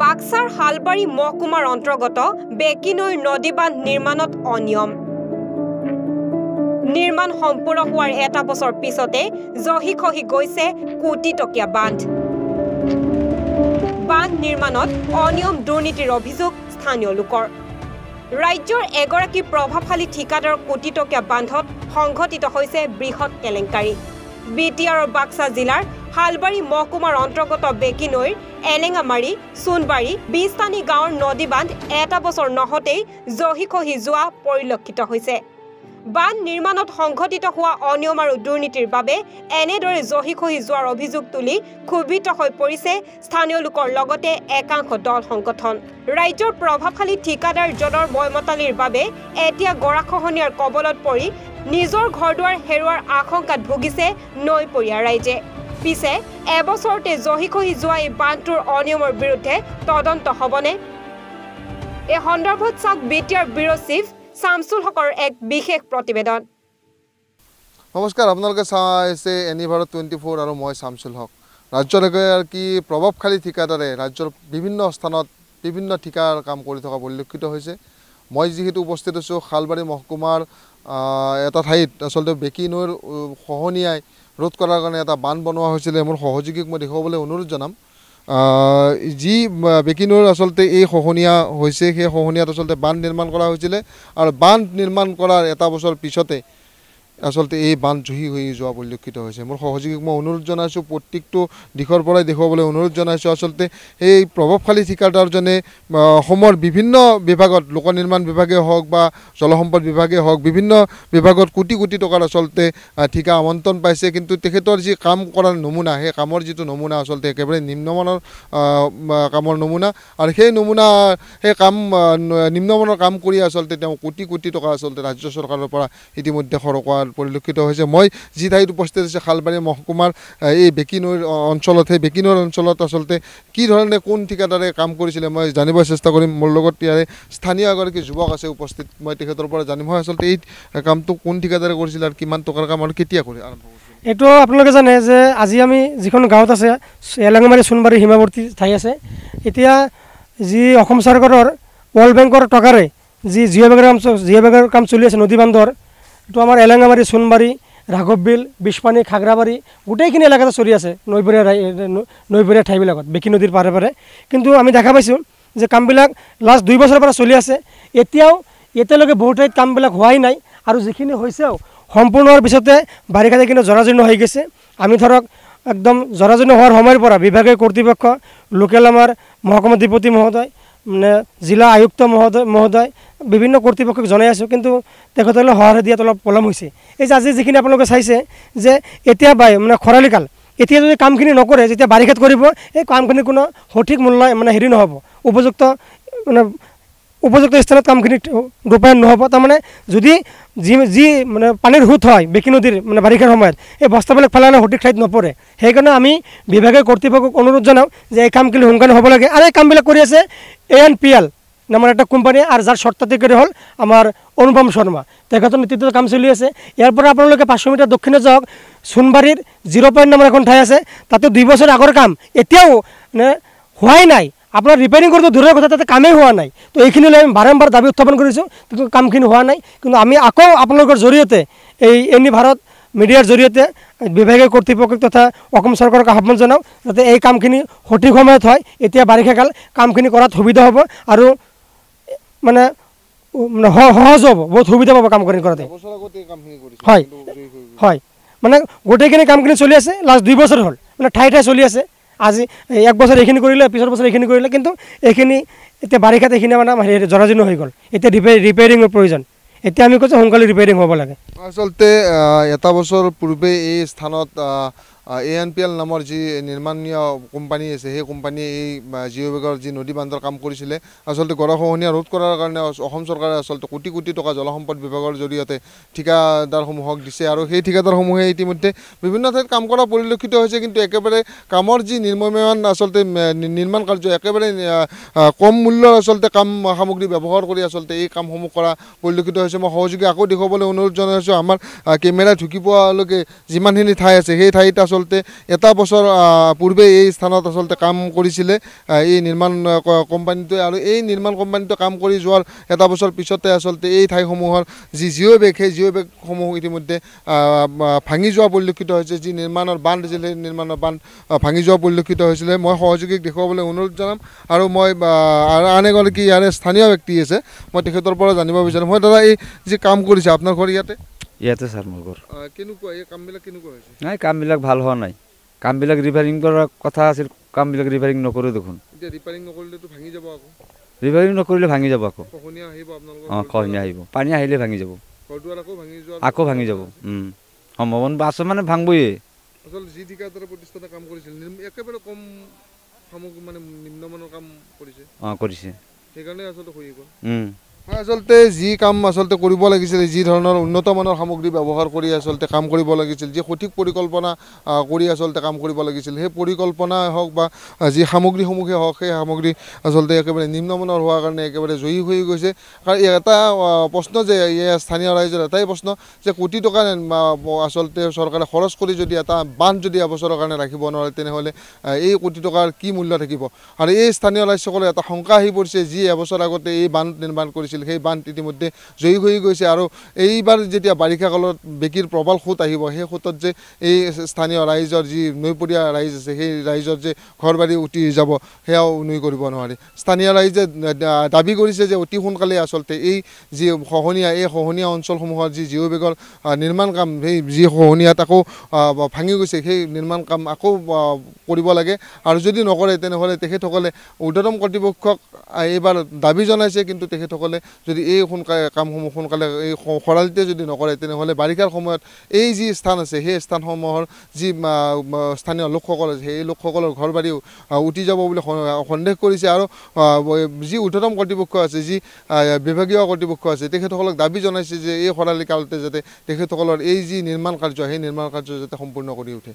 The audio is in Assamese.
বাক্সাৰ হালবাৰী মহকুমাৰ অন্তৰ্গত বেকিনৈৰ নদী বান্ধ নিৰ্মাণত অনিয়ম নিৰ্মাণ সম্পূৰ্ণ হোৱাৰ এটা বছৰ পিছতে জহি খহি গৈছে কোটি টকীয়া বান্ধ নিৰ্মাণত অনিয়ম দুৰ্নীতিৰ অভিযোগ স্থানীয় লোকৰ ৰাজ্যৰ এগৰাকী প্ৰভাৱশালী ঠিকাদাৰ কোটি টকীয়া বান্ধত সংঘটিত হৈছে বৃহৎ কেলেংকাৰী বিটিআৰৰ বাক্সা জিলাৰ হালবাৰী মহকুমাৰ অন্তৰ্গত বেকিনৈৰ এলেঙামাৰী সোণবাৰী বিস্তানী গাঁৱৰ নদী বান্ধ এটা বছৰ নহতেই জহি খহি যোৱা পৰিলক্ষিত হৈছে বান্ধ নিৰ্মাণত সংঘটিত হোৱা অনিয়ম আৰু দুৰ্নীতিৰ বাবে এনেদৰে জহি খহি যোৱাৰ অভিযোগ তুলি ক্ষোভিত হৈ পৰিছে স্থানীয় লোকৰ লগতে একাংশ দল সংগঠন ৰাজ্যৰ প্ৰভাৱশালী ঠিকাদাৰজনৰ ময়মতালিৰ বাবে এতিয়া গৰাখহনীয়াৰ কবলত পৰি নিজৰ ঘৰদুৱাৰ হেৰুৱাৰ আশংকাত ভুগিছে নৈপৰীয়া ৰাইজে পিছে এবছৰতে জহি খহি যোৱা এই বান্ধটোৰ অনিয়মৰ বিৰুদ্ধে তদন্ত হ'বনে এই সন্দৰ্ভত চাওক বিটিআৰ ব্যুৰ চিফ শামসুল হকৰ এক বিশেষ প্ৰতিবেদন নমস্কাৰ আপোনালোকে চাইছে এনি ভাৰত 24 আৰু মই শামসুল হক ৰাজ্যৰ কি প্ৰভাৱশালী ঠিকাদাৰে ৰাজ্যৰ বিভিন্ন স্থানত বিভিন্ন ঠিকাৰ কাম কৰি থকা পৰিলক্ষিত হৈছে মই যিহেতু উপস্থিত আছো হালবাৰী মহকুমাৰ এটা ঠাইত আসলতে বেকিনৈৰ খহনীয়াই ৰোধ কৰাৰ কাৰণে এটা বান্ধ বনোৱা হৈছিল মোৰ সহযোগীক মই দেখুৱাবলৈ অনুৰোধ জনাম যি বেকিনৈৰ আসলতে এই খহনীয়া হৈছে সেই খহনীয়াত আসলতে বান্ধ নিৰ্মাণ কৰা হৈছিল আৰু বান্ধ নিৰ্মাণ কৰাৰ এটা বছৰ পিছতে আসলতে এই বান্ধ জহি হৈ যোৱা পৰিলক্ষিত হৈছে মোৰ সহযোগীক মই অনুৰোধ জনাইছো প্ৰত্যেকটো দিশৰ পৰাই দেখুৱাবলৈ অনুৰোধ জনাইছো আসলতে এই প্ৰভাৱশালী ঠিকাদাৰজনে অসমৰ বিভিন্ন বিভাগত লোক নিৰ্মাণ বিভাগে হওক বা জলসম্পদ বিভাগে হওক বিভিন্ন বিভাগত কোটি কোটি টকাৰ আসলতে ঠিকা আমন্ত্ৰণ পাইছে কিন্তু তেখেতৰ যি কাম কৰাৰ নমুনা সেই কামৰ যিটো নমুনা আসলতে একেবাৰে নিম্নমানৰ কামৰ নমুনা আৰু সেই নমুনা সেই কাম নিম্নমানৰ কাম কৰি আসলতে তেওঁ কোটি কোটি টকা আসলতে ৰাজ্য চৰকাৰৰ পৰা ইতিমধ্যে খৰকুৱা পৰিলক্ষিত হৈছে মই যি ঠাইত উপস্থিত আছে হালবাৰী মহকুমাৰ এই বেকিনৈৰ অঞ্চলত সেই বেকিনৈৰ অঞ্চলত আসলতে কি ধৰণে কোন ঠিকাদাৰে কাম কৰিছিলে মই জানিব চেষ্টা কৰিম মোৰ লগত ইয়াৰে স্থানীয় এগৰাকী যুৱক আছে উপস্থিত মই তেখেতৰ পৰা জানিম হয় আসলতে এই কামটো কোন ঠিকাদাৰে কৰিছিল আৰু কিমান টকাৰ কাম আৰু কেতিয়া কৰি আৰম্ভ কৰিছিল এইটো আপোনালোকে জানে যে আজি আমি যিখন গাঁৱত আছে এলেঙামাৰী সোণবাৰী সীমাৱৰ্তী ঠাই আছে এতিয়া যি অসম চৰকাৰৰ ৱৰ্ল্ড বেংকৰ টকাৰে যি জিঅ' কাম চলি আছে নদী বান্ধৰ তো আমাৰ এলেঙামাৰী সোণবাৰী ৰাঘৱবিল বিশপানী খাগৰাবাৰী গোটেইখিনি এলেকাতে চলি আছে নৈপৰীয়া ঠাইবিলাকত বেকি নদীৰ পাৰে পাৰে কিন্তু আমি দেখা পাইছোঁ যে কামবিলাক লাষ্ট 2 বছৰৰ পৰা চলি আছে এতিয়ালৈকে বহু ঠাইত কামবিলাক হোৱাই নাই আৰু যিখিনি হৈছেও সম্পূৰ্ণ হোৱাৰ পিছতে বাৰিষাতে কিন্তু জৰাজীৰ্ণ হৈ গৈছে আমি ধৰক একদম জৰাজীৰ্ণ হোৱাৰ সময়ৰ পৰা বিভাগীয় কৰ্তৃপক্ষ লোকেল আমাৰ মহকুমা অধিপতি মহোদয় মানে জিলা আয়ুক্ত মহোদয় বিভিন্ন কৰ্তৃপক্ষক জনাই আছোঁ কিন্তু তেখেতসকলে সঁহাৰি দিয়াত অলপ পলম হৈছে এই যে আজি যিখিনি আপোনালোকে চাইছে যে এতিয়া মানে খৰালি কাল এতিয়া যদি কামখিনি নকৰে যেতিয়া বাৰিষাত কৰিব এই কামখিনিৰ কোনো সঠিক মূল্য মানে হেৰি নহ'ব উপযুক্ত স্থানত কামখিনি ৰূপায়ণ নহ'ব তাৰমানে যদি যি মানে পানীৰ সোঁত হয় বেকি নদীৰ মানে বাৰিষাৰ সময়ত এই বস্তাবিলাক পেলালে সঠিক ঠাইত নপৰে সেইকাৰণে আমি বিভাগীয় কৰ্তৃপক্ষক অনুৰোধ জনাওঁ যে এই কামখিনি সোনকালে হ'ব লাগে আৰু এই কামবিলাক কৰি আছে ANPL নামৰ এটা কোম্পানী আৰু যাৰ স্বত্বাধিকাৰী হ'ল আমাৰ অনুপম শৰ্মা তেখেতৰ নেতৃত্বত কাম চলি আছে ইয়াৰ পৰা আপোনালোকে 500 মিটাৰ দক্ষিণে যাওক সোণবাৰীৰ 0 পইণ্ট নামৰ এখন ঠাই আছে তাতে 2 বছৰ আগৰ কাম এতিয়াও মানে হোৱাই নাই আপোনাৰ ৰিপেয়াৰিং কৰোঁতে দূৰৰ কথা তাতে কামেই হোৱা নাই তো এইখিনি লৈ আমি বাৰম্বাৰ দাবী উত্থাপন কৰিছোঁ কিন্তু কামখিনি হোৱা নাই কিন্তু আমি আকৌ আপোনালোকৰ জৰিয়তে এই এনি ভাৰত মিডিয়াৰ জৰিয়তে বিভাগীয় কৰ্তৃপক্ষক তথা অসম চৰকাৰক আহ্বান জনাওঁ যাতে এই কামখিনি সঠিক সময়ত হয় এতিয়া বাৰিষা কাল কামখিনি কৰাত সুবিধা হ'ব আৰু মানে সহজ হ'ব বহুত সুবিধা পাব কাম কৰোঁতে হয় হয় মানে গোটেইখিনি কামখিনি চলি আছে লাষ্ট 2 বছৰ হ'ল মানে ঠাই চলি আছে আজি 1 বছৰ এইখিনি কৰিলে পিছৰ বছৰ এইখিনি কৰিলে কিন্তু এইখিনি এতিয়া বাৰিষাত এইখিনি মানে জৰাজীৰ্ণ হৈ গ'ল এতিয়া ৰিপেয়াৰিঙৰ প্ৰয়োজন এতিয়া আমি কৈছোঁ সোনকালে ৰিপেয়াৰিং হ'ব লাগে আসলতে এটা বছৰ পূৰ্বে এই স্থানত ANPL নামৰ যি নিৰ্মাণীয় কোম্পানী আছে সেই কোম্পানীয়ে এই জিঅ' বেগৰ যি নদী বান্ধৰ কাম কৰিছিলে আসলতে গৰাখহনীয়া ৰোধ কৰাৰ কাৰণে অসম চৰকাৰে আসলতে কোটি কোটি টকা জলসম্পদ বিভাগৰ জৰিয়তে ঠিকাদাৰসমূহক দিছে আৰু সেই ঠিকাদাৰসমূহে ইতিমধ্যে বিভিন্ন ঠাইত কাম কৰা পৰিলক্ষিত হৈছে কিন্তু একেবাৰে কামৰ যি নিৰ্মমান আসলতে নিৰ্মাণ কাৰ্য একেবাৰে কম মূল্যৰ আসলতে কাম সামগ্ৰী ব্যৱহাৰ কৰি আসলতে এই কামসমূহ কৰা পৰিলক্ষিত হৈছে মই সহযোগী আকৌ দেখুৱাবলৈ অনুৰোধ জনাইছোঁ আমাৰ কেমেৰা ঢুকি পোৱালৈকে যিমানখিনি ঠাই আছে সেই ঠাইত আচলতে এটা বছৰ পূৰ্বে এই স্থানত আচলতে কাম কৰিছিলে এই নিৰ্মাণ কোম্পানীটোৱে আৰু এই নিৰ্মাণ কোম্পানীটো কাম কৰি যোৱাৰ এটা বছৰ পিছতে আচলতে এই ঠাইসমূহৰ যি জিঅ' বেগ সেই জিঅ' বেগসমূহ ইতিমধ্যে ভাঙি যোৱা পৰিলক্ষিত হৈছে যি নিৰ্মাণৰ বান্ধ আছিল সেই নিৰ্মাণৰ বান্ধ ভাঙি যোৱা পৰিলক্ষিত হৈছিলে মই সহযোগীক দেখুৱাবলৈ অনুৰোধ জনাম আৰু মই আন এগৰাকী ইয়াৰে স্থানীয় ব্যক্তি আছে মই তেখেতৰ পৰা জানিব বিচাৰিম মই দাদা এই যি কাম কৰিছে আপোনাৰ ঘৰ ইয়াতে ছাৰ মোৰ ঘৰ কেনেকুৱা এই কামবিলাক কেনেকুৱা হৈছে নাই কামবিলাক ভাল হোৱা নাই কামবিলাক ৰিপেয়াৰিং কৰাৰ কথা আছিল কামবিলাক ৰিপেয়াৰিং নকৰোঁ দেখোন এতিয়া ৰিপেয়াৰিং নকৰিলেতো ভাঙি যাব আকৌ ৰিপেয়াৰিং নকৰিলে ভাঙি যাব আকৌ খহনীয়া আহিব আপোনালোকৰ খহনীয়া আহিব পানী আহিলে ভাঙি যাব ঘৰদুৱাৰ আকৌ ভাঙি যাব সম্ভাৱনা আছে মানে ভাঙবয়ে আচলতে যি ঠিকাদাৰে প্ৰতিষ্ঠানে কাম কৰিছিল একেবাৰে কম সামগ্ৰী মানে নিম্নমানৰ কাম কৰিছে কৰিছে সেইকাৰণে আচলতে হৈ গ'ল আচলতে যি কাম আচলতে কৰিব লাগিছিল যি ধৰণৰ উন্নত মানৰ সামগ্ৰী ব্যৱহাৰ কৰি আচলতে কাম কৰিব লাগিছিল যি সঠিক পৰিকল্পনা কৰি আচলতে কাম কৰিব লাগিছিল সেই পৰিকল্পনা হওক বা যি সামগ্ৰীসমূহে হওক সেই সামগ্ৰী আচলতে একেবাৰে নিম্নমানৰ হোৱাৰ কাৰণে একেবাৰে জয়ী হৈ গৈছে কাৰণ এটা প্ৰশ্ন যে স্থানীয় ৰাইজৰ এটাই প্ৰশ্ন যে কোটি টকা আচলতে চৰকাৰে খৰচ কৰি যদি এটা বান্ধ যদি এবছৰৰ কাৰণে ৰাখিব নোৱাৰে তেনেহ'লে এই কোটি টকাৰ কি মূল্য থাকিব আৰু এই স্থানীয় ৰাইজসকলৰ এটা শংকা আহি পৰিছে যি এবছৰ আগতে এই বান্ধ নিৰ্মাণ কৰিছিল সেই বান্ধ ইতিমধ্যে জয়ী হৈ গৈছে আৰু এইবাৰ যেতিয়া বাৰিষা কালত বেকিৰ প্ৰবল সোঁত আহিব সেই সোঁতত যে এই স্থানীয় ৰাইজৰ যি নৈপৰীয়া ৰাইজ আছে সেই ৰাইজৰ যে ঘৰ বাৰী উটি যাব সেয়াও নুই কৰিব নোৱাৰি স্থানীয় ৰাইজে দাবী কৰিছে যে অতি সোনকালে আচলতে এই যি খহনীয়া অঞ্চলসমূহৰ যি জিঅ' বেগৰ নিৰ্মাণ কাম সেই যি খহনীয়াত আকৌ ভাঙি গৈছে সেই নিৰ্মাণ কাম আকৌ কৰিব লাগে আৰু যদি নকৰে তেনেহ'লে তেখেতসকলে ঊৰ্ধ্বতম কৰ্তৃপক্ষক এইবাৰ দাবী জনাইছে কিন্তু তেখেতসকলে যদি এই কামসমূহ সোনকালে এই খৰালিতে যদি নকৰে তেনেহ'লে বাৰিষাৰ সময়ত এই যি স্থান আছে সেই স্থানসমূহৰ যি স্থানীয় লোকসকল আছে সেই লোকসকলৰ ঘৰ বাৰীও উটি যাব বুলি সন্দেহ কৰিছে আৰু যি ঊৰ্ধ্বতম কৰ্তৃপক্ষ আছে যি বিভাগীয় কৰ্তৃপক্ষ আছে তেখেতসকলক দাবী জনাইছে যে এই খৰালি কালতে যাতে তেখেতসকলৰ এই যি নিৰ্মাণ কাৰ্য সেই নিৰ্মাণ কাৰ্য যাতে সম্পূৰ্ণ কৰি উঠে